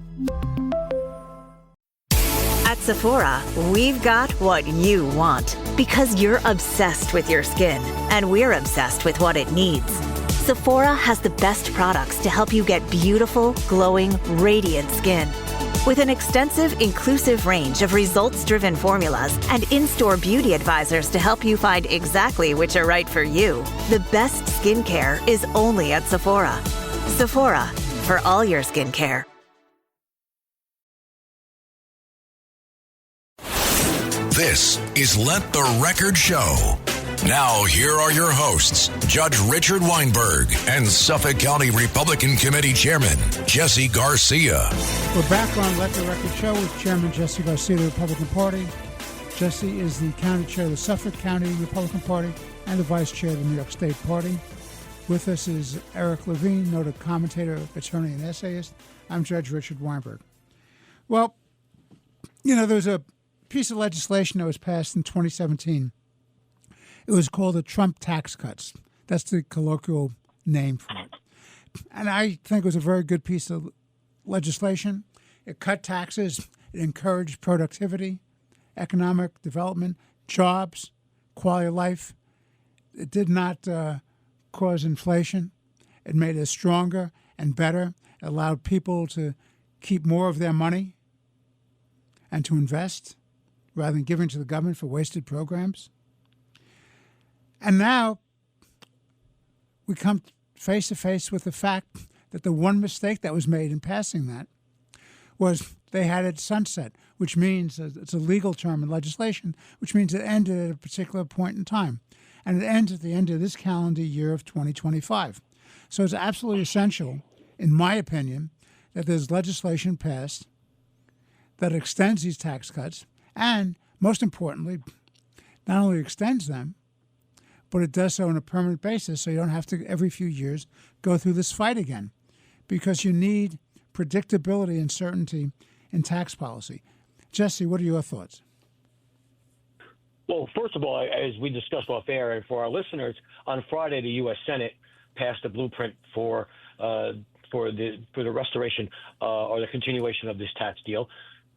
At Sephora, we've got what you want because you're obsessed with your skin, and we're obsessed with what it needs. Sephora has the best products to help you get beautiful, glowing, radiant skin. With an extensive, inclusive range of results-driven formulas and in-store beauty advisors to help you find exactly which are right for you, the best skincare is only at Sephora. Sephora, for all your skincare. This is Let the Record Show. Now, here are your hosts, Judge Richard Weinberg and Suffolk County Republican Committee Chairman Jesse Garcia. We're back on Let the Record Show with Chairman Jesse Garcia of the Republican Party. Jesse is the county chair of the Suffolk County Republican Party and the vice chair of the New York State Party. With us is Eric Levine, noted commentator, attorney, and essayist. I'm Judge Richard Weinberg. Well, there's a piece of legislation that was passed in 2017. It was called the Trump tax cuts. That's the colloquial name for it. And I think it was a very good piece of legislation. It cut taxes. It encouraged productivity, economic development, jobs, quality of life. It did not cause inflation. It made us stronger and better. It allowed people to keep more of their money and to invest rather than giving to the government for wasted programs. And now we come face to face with the fact that the one mistake that was made in passing that was they had it sunset, which means it's a legal term in legislation, which means it ended at a particular point in time. And it ends at the end of this calendar year of 2025. So it's absolutely essential, in my opinion, that there's legislation passed that extends these tax cuts and, most importantly, not only extends them, but it does so on a permanent basis so you don't have to, every few years, go through this fight again, because you need predictability and certainty in tax policy. Jesse, what are your thoughts? Well, first of all, as we discussed off air, and for our listeners, on Friday, the U.S. Senate passed a blueprint for the restoration or the continuation of this tax deal.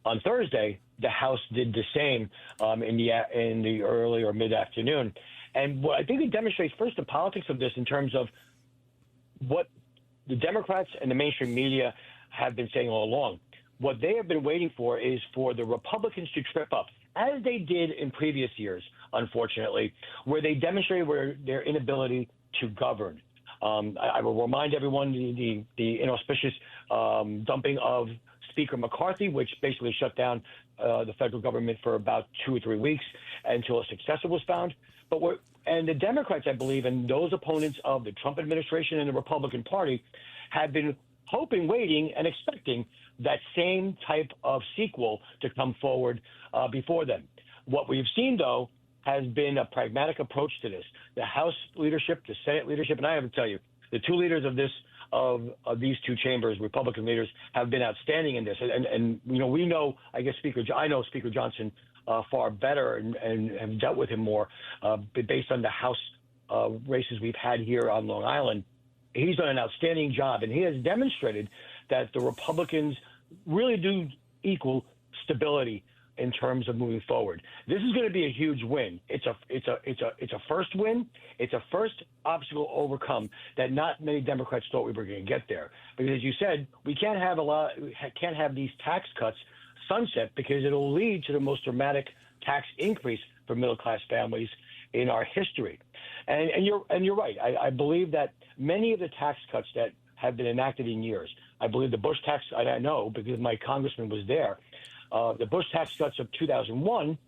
On Thursday, the House did the same in the early or mid-afternoon. And what I think it demonstrates, first, the politics of this in terms of what the Democrats and the mainstream media have been saying all along. What they have been waiting for is for the Republicans to trip up, as they did in previous years, unfortunately, where they demonstrated their inability to govern. I will remind everyone the inauspicious dumping of Speaker McCarthy, which basically shut down the federal government for about 2 or 3 weeks until a successor was found. And the Democrats, I believe, and those opponents of the Trump administration and the Republican Party have been hoping, waiting, and expecting that same type of sequel to come forward before them. What we've seen, though, has been a pragmatic approach to this. The House leadership, the Senate leadership, and I have to tell you, the two leaders of this of these two chambers, Republican leaders, have been outstanding in this. And we know, I guess I know Speaker Johnson far better and have dealt with him more based on the House races we've had here on Long Island. He's done an outstanding job, and he has demonstrated that the Republicans really do equal stability in terms of moving forward. This is going to be a huge win. It's a first win. It's a first obstacle overcome that not many Democrats thought we were going to get there. Because as you said, we can't have these tax cuts sunset because it'll lead to the most dramatic tax increase for middle class families in our history. And you're right. I believe that many of the tax cuts that have been enacted in years, I believe the Bush tax, I know because my congressman was there, the Bush tax cuts of 2001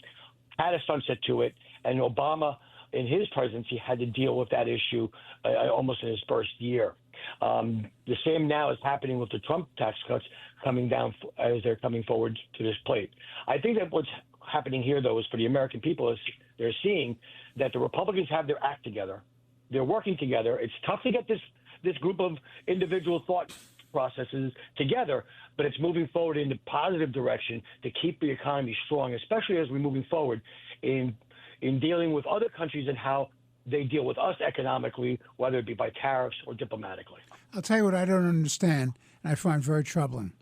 had a sunset to it, and Obama in his presidency had to deal with that issue almost in his first year. The same now is happening with the Trump tax cuts coming down as they're coming forward to this plate. I think that what's happening here, though, is for the American people is they're seeing that the Republicans have their act together. They're working together. It's tough to get this group of individual thought processes together, but it's moving forward in the positive direction to keep the economy strong, especially as we're moving forward in dealing with other countries and how they deal with us economically, whether it be by tariffs or diplomatically. I'll tell you what I don't understand, and I find very troubling.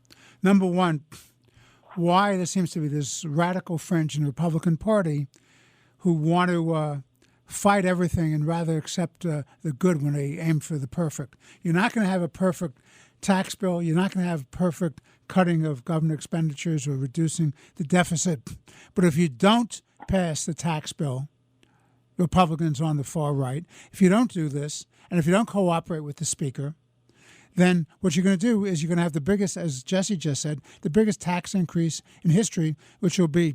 Number one, why there seems to be this radical fringe in the Republican Party who want to fight everything and rather accept the good when they aim for the perfect. You're not going to have a perfect tax bill. You're not going to have a perfect cutting of government expenditures or reducing the deficit. But if you don't pass the tax bill, Republicans on the far right, if you don't do this, and if you don't cooperate with the speaker, then what you're going to do is you're going to have the biggest, as Jesse just said, the biggest tax increase in history, which will be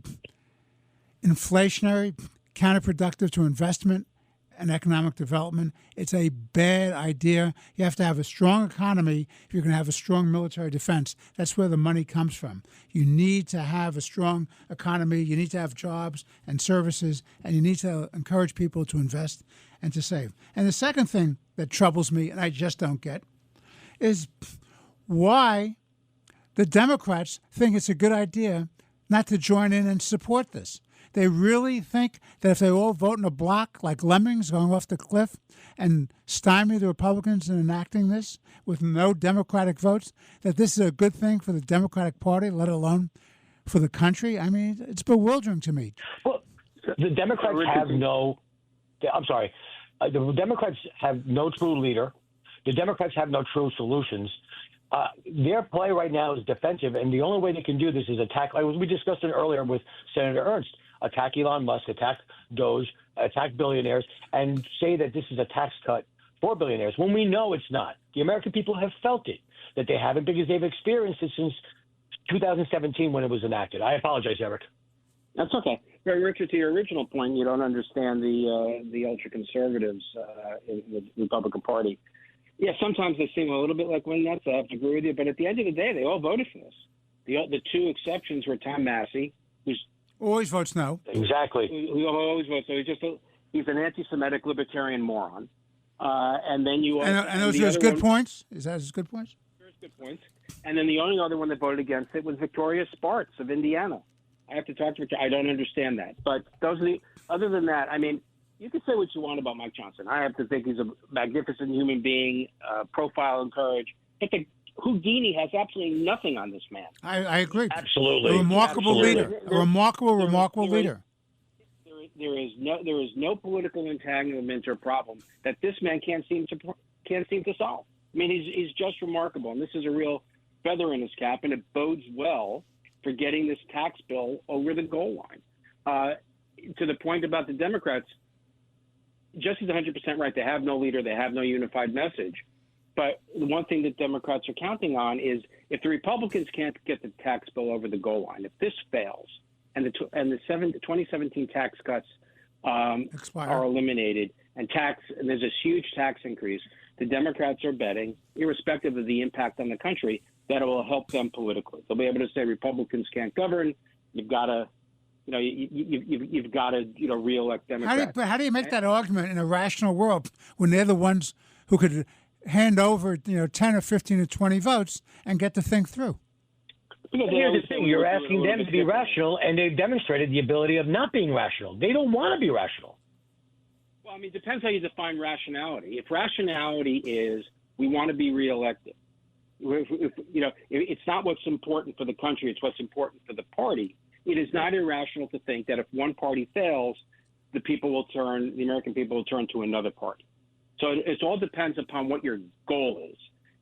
inflationary, counterproductive to investment and economic development. It's a bad idea. You have to have a strong economy if you're going to have a strong military defense. That's where the money comes from. You need to have a strong economy. You need to have jobs and services, and you need to encourage people to invest and to save. And the second thing that troubles me, and I just don't get, is why the Democrats think it's a good idea not to join in and support this. They really think that if they all vote in a block like lemmings going off the cliff and stymie the Republicans in enacting this with no Democratic votes, that this is a good thing for the Democratic Party, let alone for the country? I mean, it's bewildering to me. Well, the Democrats have no true leader. The Democrats have no true solutions. Their play right now is defensive, and the only way they can do this is attack, like we discussed it earlier with Senator Ernst, attack Elon Musk, attack Doge, attack billionaires, and say that this is a tax cut for billionaires, when we know it's not. The American people have felt it, that they haven't, because they've experienced it since 2017 when it was enacted. I apologize, Eric. That's okay. Very Richard, to your original point, you don't understand the ultra-conservatives in the Republican Party. Yeah, sometimes they seem a little bit like wing nuts. I have to agree with you. But at the end of the day, they all voted for this. The two exceptions were Tom Massey, who's always votes no. Exactly. Who always votes so. He's an anti-Semitic libertarian moron. And then you and those are his good points. Is that his good points? There's good points. And then the only other one that voted against it was Victoria Spartz of Indiana. I have to talk to Victoria. I don't understand that. But those are other than that, I mean, you can say what you want about Mike Johnson. I have to think he's a magnificent human being, profile and courage. But Houdini has absolutely nothing on this man. I agree. Absolutely. A remarkable leader. A remarkable leader. There is no political entanglement or problem that this man can't seem to solve. I mean, he's just remarkable, and this is a real feather in his cap, and it bodes well for getting this tax bill over the goal line. To the point about the Democrats, Jesse's 100% right. They have no leader. They have no unified message. But the one thing that Democrats are counting on is if the Republicans can't get the tax bill over the goal line, if this fails and the 2017 tax cuts are eliminated and there's a huge tax increase, the Democrats are betting, irrespective of the impact on the country, that it will help them politically. They'll be able to say Republicans can't govern. You've got to. You've got to reelect Democrats. How do you make that argument in a rational world when they're the ones who could hand over 10 or 15 or 20 votes and get the thing through. Because here's the thing, you're asking them to be rational, and they've demonstrated the ability of not being rational. They don't want to be rational. Well, I mean, it depends how you define rationality. If rationality is we want to be reelected, it's not what's important for the country, it's what's important for the party. It is not irrational to think that if one party fails, the American people will turn to another party. So it all depends upon what your goal is.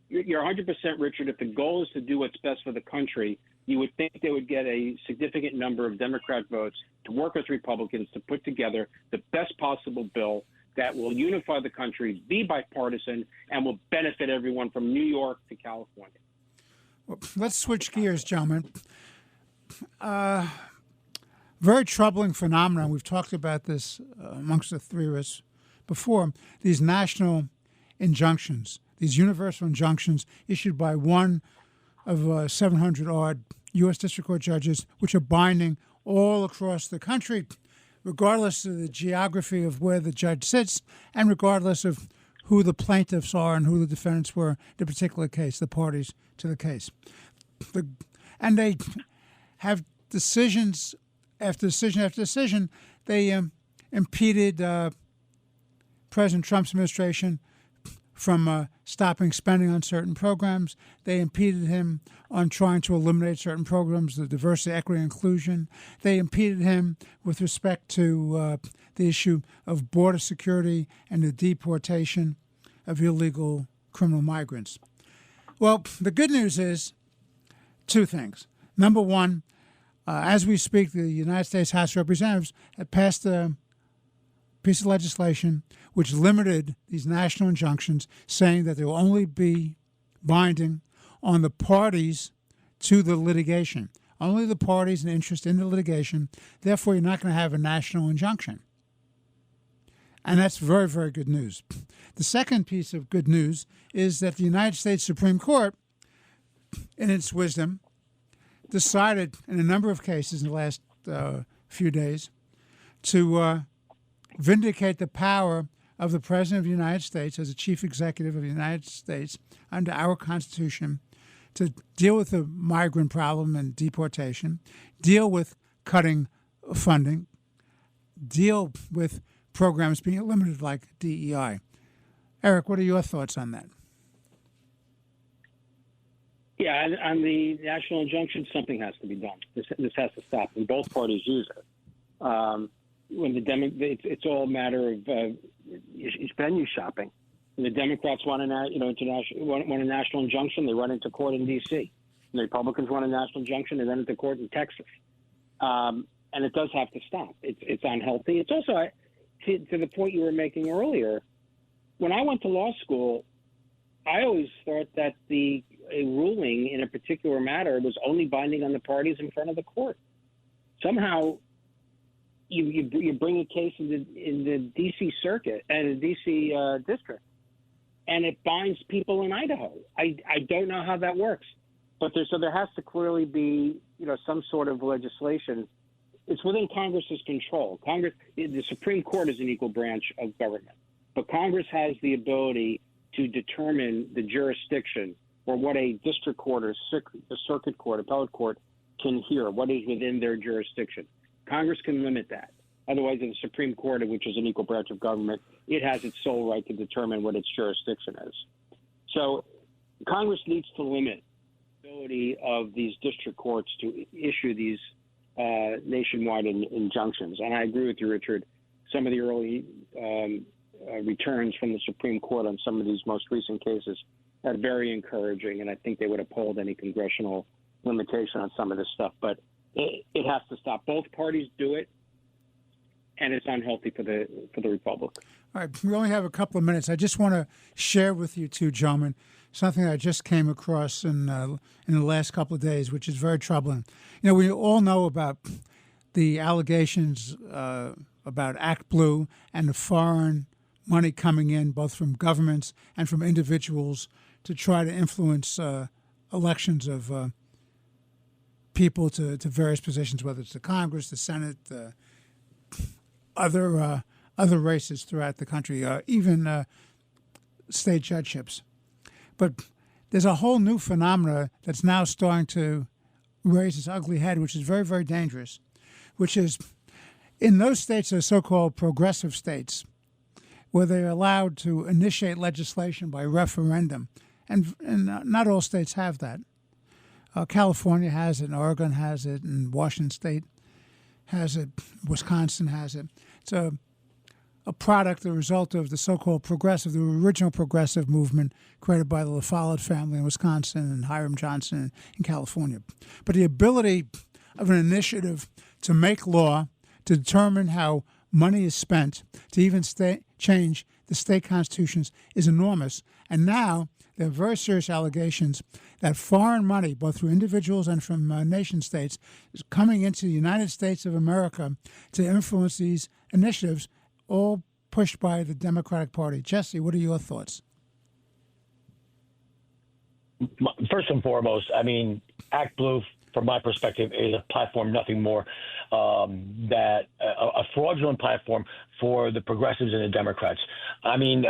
You're 100%, Richard. If the goal is to do what's best for the country, you would think they would get a significant number of Democrat votes to work with Republicans to put together the best possible bill that will unify the country, be bipartisan, and will benefit everyone from New York to California. Well, let's switch gears, gentlemen. Very troubling phenomenon. We've talked about this amongst the three of us before. These national injunctions, these universal injunctions issued by one of 700-odd U.S. District Court judges, which are binding all across the country, regardless of the geography of where the judge sits and regardless of who the plaintiffs are and who the defendants were in the particular case, the parties to the case. And they have decisions after decision after decision. They impeded President Trump's administration from stopping spending on certain programs. They impeded him on trying to eliminate certain programs, the diversity, equity, and inclusion. They impeded him with respect to the issue of border security and the deportation of illegal criminal migrants. Well, the good news is two things. Number one, as we speak, the United States House of Representatives have passed a piece of legislation which limited these national injunctions, saying that they will only be binding on the parties to the litigation, only the parties in interest in the litigation. Therefore, you're not going to have a national injunction. And that's very, very good news. The second piece of good news is that the United States Supreme Court, in its wisdom, decided in a number of cases in the last few days to vindicate the power of the President of the United States as the Chief Executive of the United States under our Constitution to deal with the migrant problem and deportation, deal with cutting funding, deal with programs being limited like DEI. Eric, what are your thoughts on that? Yeah, on the national injunction, something has to be done. This has to stop, and both parties use it. It's all a matter of venue shopping. When the Democrats want a national injunction, they run into court in D.C. And the Republicans want a national injunction, they run into court in Texas. And it does have to stop. It's unhealthy. It's also, to the point you were making earlier, when I went to law school, I always thought that a ruling in a particular matter was only binding on the parties in front of the court. Somehow, you bring a case in the D.C. circuit and the D.C. district, and it binds people in Idaho. I don't know how that works, but there has to clearly be some sort of legislation. It's within Congress's control. The Supreme Court is an equal branch of government, but Congress has the ability to determine the jurisdiction or what a district court or circuit court, appellate court can hear, what is within their jurisdiction. Congress can limit that. Otherwise, the Supreme Court, which is an equal branch of government, it has its sole right to determine what its jurisdiction is. So Congress needs to limit the ability of these district courts to issue these nationwide injunctions. And I agree with you, Richard. Some of the early returns from the Supreme Court on some of these most recent cases are very encouraging, and I think they would uphold any congressional limitation on some of this stuff. But it has to stop. Both parties do it, and it's unhealthy for the Republic. All right, we only have a couple of minutes. I just want to share with you two gentlemen something I just came across in the last couple of days, which is very troubling. We all know about the allegations about Act Blue and the foreign money coming in, both from governments and from individuals, to try to influence elections of people to various positions, whether it's the Congress, the Senate, other races throughout the country, even state judgeships. But there's a whole new phenomena that's now starting to raise its ugly head, which is very, very dangerous, which is in those states that are so-called progressive states, where they're allowed to initiate legislation by referendum. And not all states have that. California has it, and Oregon has it, and Washington State has it, Wisconsin has it. It's a product, a result of the so-called progressive, the original progressive movement created by the La Follette family in Wisconsin and Hiram Johnson in California. But the ability of an initiative to make law, to determine how money is spent, to even change the state constitutions is enormous. And now there are very serious allegations that foreign money, both through individuals and from nation states, is coming into the United States of America to influence these initiatives, all pushed by the Democratic Party. Jesse, what are your thoughts? First and foremost, I mean, Act Blue, from my perspective, is a platform, nothing more, that a fraudulent platform for the progressives and the Democrats. I mean,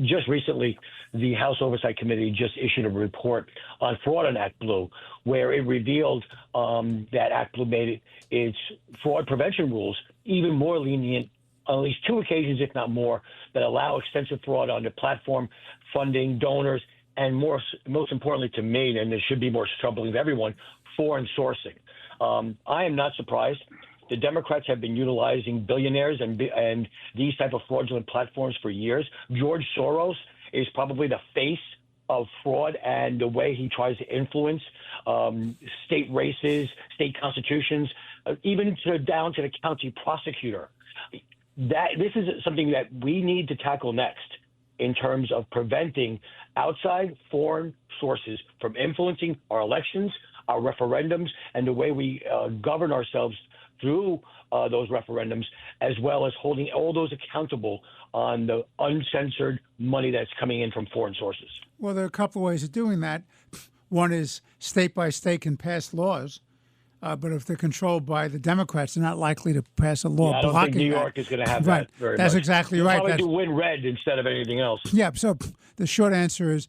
just recently, the House Oversight Committee just issued a report on fraud on Act Blue, where it revealed that Act Blue made its fraud prevention rules even more lenient on at least two occasions, if not more, that allow extensive fraud on the platform, funding, donors, and most importantly to me, and this should be more troubling to everyone, foreign sourcing. I am not surprised. The Democrats have been utilizing billionaires and these type of fraudulent platforms for years. George Soros is probably the face of fraud and the way he tries to influence state races, state constitutions, even down to the county prosecutor. This is something that we need to tackle next in terms of preventing outside foreign sources from influencing our elections, our referendums, and the way we govern ourselves through those referendums, as well as holding all those accountable on the uncensored money that's coming in from foreign sources. Well, there are a couple of ways of doing that. One is state by state can pass laws, but if they're controlled by the Democrats, they're not likely to pass a law I don't blocking think New York that. is going to have right. that very That's much. exactly They'll right. probably That's, do win red instead of anything else. yeah, so the short answer is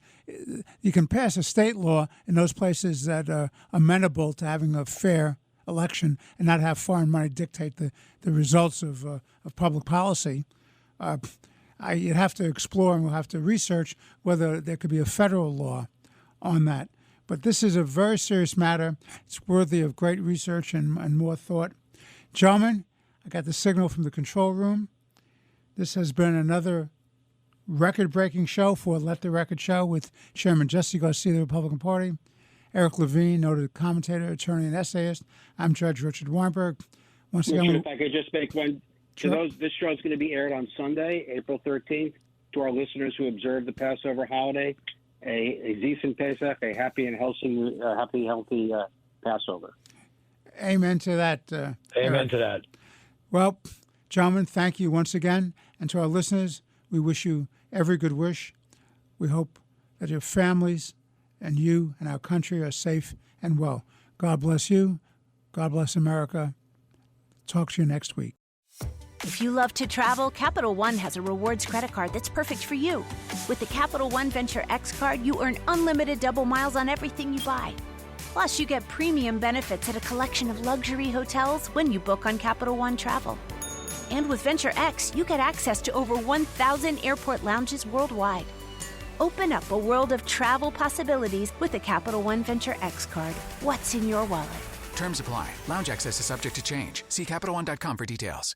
you can pass a state law in those places that are amenable to having a fair election and not have foreign money dictate the results of public policy. You'd have to explore and we'll have to research whether there could be a federal law on that. But this is a very serious matter. It's worthy of great research and more thought. Gentlemen, I got the signal from the control room. This has been another record-breaking show for Let the Record Show with Chairman Jesse Garcia of the Republican Party, Eric Levine, noted commentator, attorney, and essayist. I'm Judge Richard Weinberg. Once again, Richard, if I could just make one. Sure. This show is going to be aired on Sunday, April 13th. To our listeners who observe the Passover holiday, a decent Pesach, a happy and healthy Passover. Amen to that. Amen Eric. to that. Well, gentlemen, thank you once again. And to our listeners, we wish you every good wish. We hope that your families and you and our country are safe and well. God bless you. God bless America. Talk to you next week. If you love to travel, Capital One has a rewards credit card that's perfect for you. With the Capital One Venture X card, you earn unlimited double miles on everything you buy. Plus, you get premium benefits at a collection of luxury hotels when you book on Capital One Travel. And with Venture X, you get access to over 1,000 airport lounges worldwide. Open up a world of travel possibilities with the Capital One Venture X card. What's in your wallet? Terms apply. Lounge access is subject to change. See CapitalOne.com for details.